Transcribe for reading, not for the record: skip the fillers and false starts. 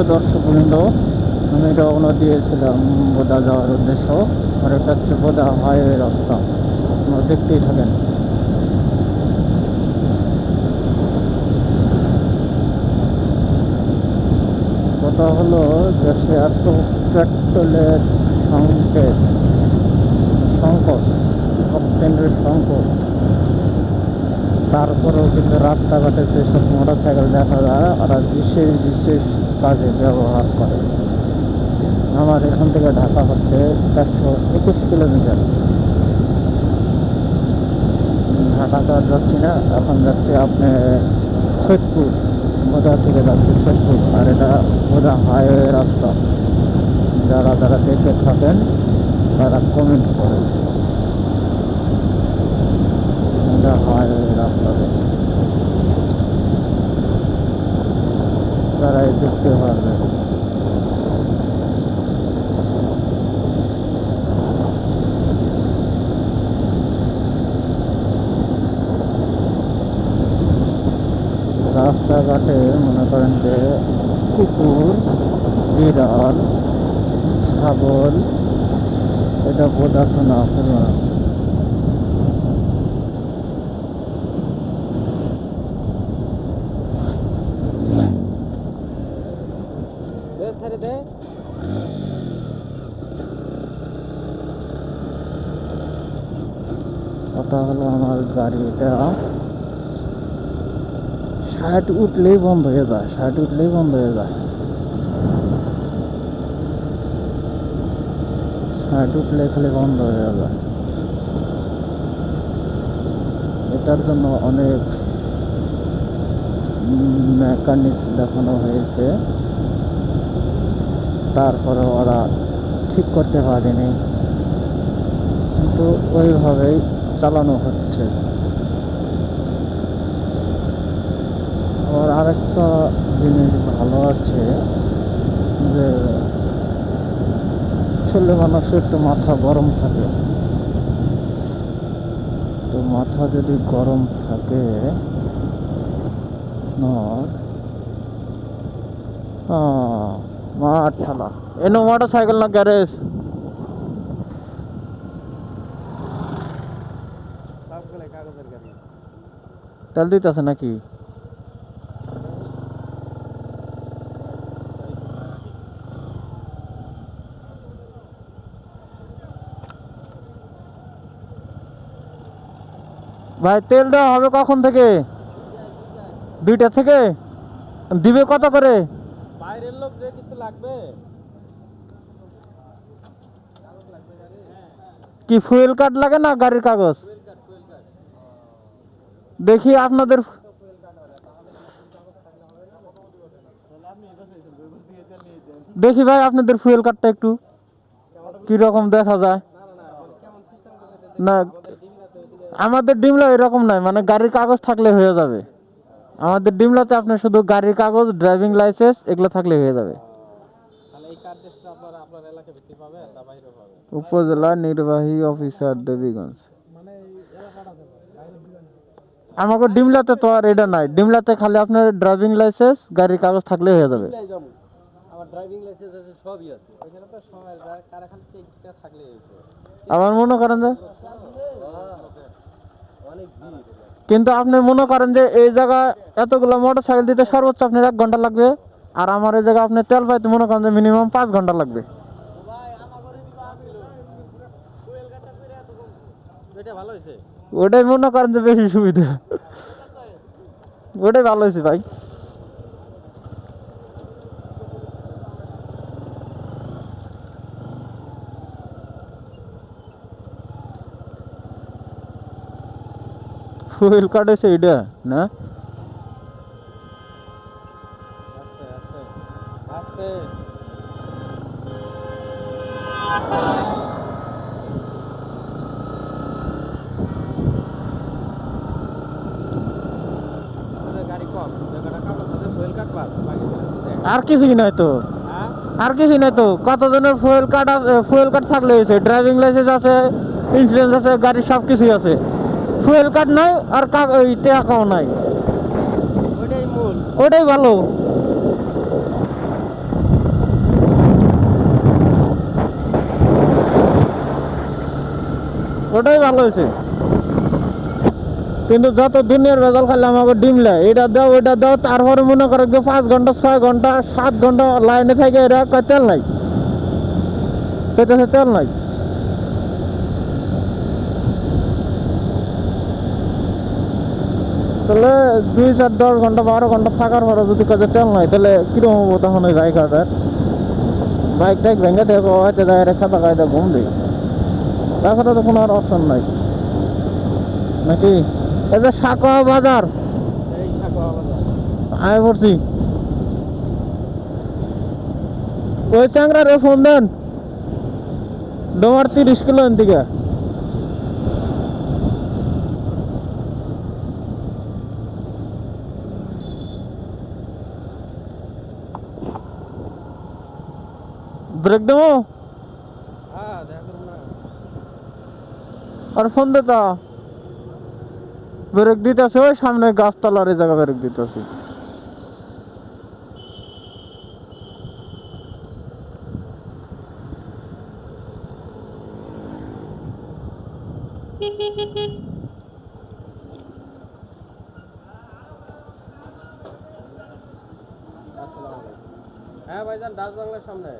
প্রিয় দর্শকবৃন্দ, আমি রওনা দিয়েছিলাম বোদা যাওয়ার উদ্দেশ্য। আর এটা হচ্ছে বোদা হাইওয়ে রাস্তা, আপনারা দেখতেই থাকেন। কথা হলো দেশে এত পেট্রোলের সংকট, অক্টেনের সংকট, তারপরেও কিন্তু রাস্তাঘাটে যেসব মোটর সাইকেল দেখা যায় ওরা বিশেষ বিশেষ কাজে ব্যবহার করে। আমার এখান থেকে ঢাকা হচ্ছে 421 কিলোমিটার। ঢাকা তো আর যাচ্ছি না, এখন যাচ্ছি আপনি সৈয়দপুর। বোদা থেকে যাচ্ছি সৈয়দপুর, আর এটা বোদা হাইওয়ে রাস্তা। যারা যারা দেখে থাকেন তারা কমেন্ট করেন। এটা হাইওয়ে রাস্তাতে তারাই দেখতে পারবে। রাস্তাঘাটে মনে করেন যে কুকুর, বিড়াল, ছাগল, এটা বোঝাশোনা হলো না। কথা হলো আমার গাড়িটা 60 উঠলেই বন্ধ হয়ে যায়, 60 উঠলেই বন্ধ হয়ে যায়, 60 উঠলে খালি বন্ধ হয়ে যায়। এটার জন্য অনেক মেকানিক্স দেখানো হয়েছে, তারপরে ওরা ঠিক করতে পারেনি, কিন্তু ওইভাবেই চালানো হচ্ছে। আর আরেকটা জিনিস ভালো আছে যে ছেলে মানুষের একটু মাথা গরম থাকে, তো মাথা যদি গরম থাকে মাঠ ঠালা এনো মোটর সাইকেল না গ্যারেজ তেল দিতেছে নাকি? ভাই তেল দেওয়া হবে কখন থেকে? 2টা থেকে দিবে? কত করে? বাইরের লোক যে কিছু লাগবে কি ফুয়েল কার্ড লাগে না গাড়ির কাগজ? দেখি আপনাদের, দেখি ভাই আপনাদের ফুয়েল কার্ডটা একটু কিরকম দেখা যায়। না আমাদের ডিমলা এরকম নয়, মানে গাড়ির কাগজ থাকলে হয়ে যাবে। আমাদের ডিমলাতে আপনার শুধু গাড়ির কাগজ, ড্রাইভিং লাইসেন্স এগুলো থাকলে হয়ে যাবে। উপজেলা নির্বাহী অফিসার দেবীগঞ্জ। আমাকে ডিমলাতে তো আর এটা নাই, ডিমলাতে খালি আপনার ড্রাইভিং লাইসেন্স, গাড়ির কাগজ থাকলে হয়ে যাবে। আমার মনে করেন যে, কিন্তু আপনি মনে করেন যে এই জায়গায় এতগুলো মোটর সাইকেল দিতে সর্বোচ্চ আপনার 1 ঘন্টা লাগবে, আর আমার এই জায়গায় আপনি তেল পাইতে মনে করেন যে মিনিমাম 5 ঘন্টা লাগবে। ওটাই মনে করেন যে বেশি সুবিধা, ওটাই ভালো হয়েছে ভাই। ফুয়েল কার্ড হয়েছে এটা না? আর কিছুই নাই তো, আর কিছুই নাই তো। কতজনের ফুয়েল কার্ড আছে? ফুয়েল কার্ড থাকলে হয়েছে, ড্রাইভিং লাইসেন্স আছে, ইন্স্যুরেন্স আছে, গাড়ির সব কিছুই আছে। ফুয়েল কার্ড নাই আর ওই টাকাও নাই, ওটাই ভালো। ওটাই ভালো হয়েছে। কিন্তু যত দুনিয়ার ভেজাল খাইলে আমাকে ডিমলা এটা দাও ওইটা দাও, তারপরে মনে করো যে 5 ঘন্টা 6 ঘন্টা 7 ঘন্টা লাইনে থেকে এরা কয় তেল নাই, পেটেছে তেল নাই। তাহলে 2 4 10 ঘন্টা 12 ঘন্টা থাকার পরে যদি কাজে তেল নাই, তাহলে কিরকম হবো তখন ওই বাইক হাজার বাইক টাইক ভেঙে থেকে হয়তো যায় খাতা কায়দা ঘুম দিই, তাছাড়া তো কোনো আর অপশন নাই নাকি। এই যে সাকোয়া বাজার এই সাকোয়া বাজার। আয় পড়ছি, ওই চ্যাংরা রে ফোন দেন, ডোমার 30 কিলো দিকে। ব্রেক দেবো হ্যাঁ দেখা করুন না। আর ফোন দে তা, ব্রেক দিতেছে ওই সামনে গাছতলার এই জায়গা ব্রেক দিতেছি। আসসালামু আলাইকুম। হ্যাঁ ভাইজান, ডাচ বাংলার সামনে।